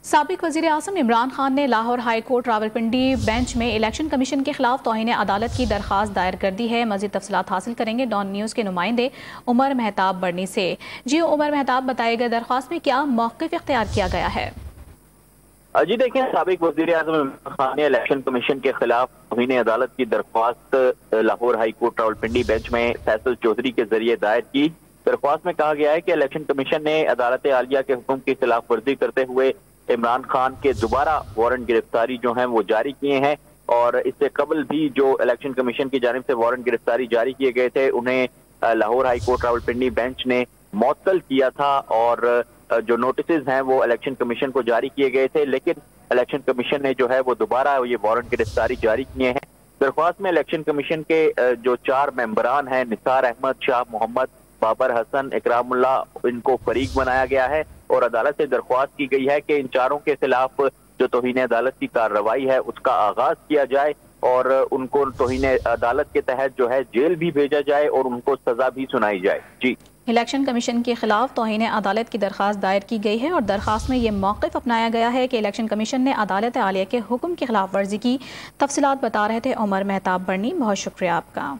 سابق وزیر اعظم عمران خان نے Lahore high court Rawalpindi bench میں الیکشن کمیشن کے خلاف توہین عدالت کی درخواست دائر کر دی ہے۔ مزید تفصیلات حاصل کریں گے ڈان نیوز کے نمائندے عمر مہتاب بڑنی سے۔ جی عمر مہتاب، بتائے گئے درخواست میں کیا موقف اختیار کیا گیا ہے؟ جی دیکھیں، سابق وزیر اعظم عمران خان نے الیکشن کمیشن کے خلاف توہین عدالت کی درخواست Lahore high court Rawalpindi bench میں فیصل چودھری کے ذریعے دائر کی۔ درخواست میں کہا گیا ہے کہ الیکشن کمیشن نے عدالت عالیہ کے حکم کی خلاف ورزی کرتے ہوئے عمران خان کے دوبارہ وارنٹ گرفتاری جو ہیں وہ جاری کیے ہیں، اور اس سے قبل بھی جو الیکشن کمیشن کی جانب سے وارنٹ گرفتاری جاری کیے گئے تھے انہیں Lahore high court Rawalpindi bench نے معطل کیا تھا، اور جو نوٹسز ہیں وہ الیکشن کمیشن کو جاری کیے گئے تھے، لیکن الیکشن کمیشن نے جو ہے وہ دوبارہ یہ وارنٹ گرفتاری جاری کیے ہیں۔ درخواست میں الیکشن کمیشن کے جو 4 ممبران ہیں، نثار احمد، شاہ محمد، بابر حسن، اکرام اللہ، ان کو فریق بنایا گیا ہے، اور عدالت سے درخواست کی گئی ہے کہ ان چاروں کے خلاف جو توہین عدالت کی کارروائی ہے اس کا آغاز کیا جائے، اور ان کو توہین عدالت کے تحت جو ہے جیل بھی بھیجا جائے اور ان کو سزا بھی سنائی جائے۔ جی، الیکشن کمیشن کے خلاف توہین عدالت کی درخواست دائر کی گئی ہے، اور درخواست میں یہ موقف اپنایا گیا ہے کہ الیکشن کمیشن نے عدالت عالیہ کے حکم کی خلاف ورزی کی۔ تفصیلات بتا رہے تھے عمر مہتاب بڑنی، بہت شکریہ آپ کا۔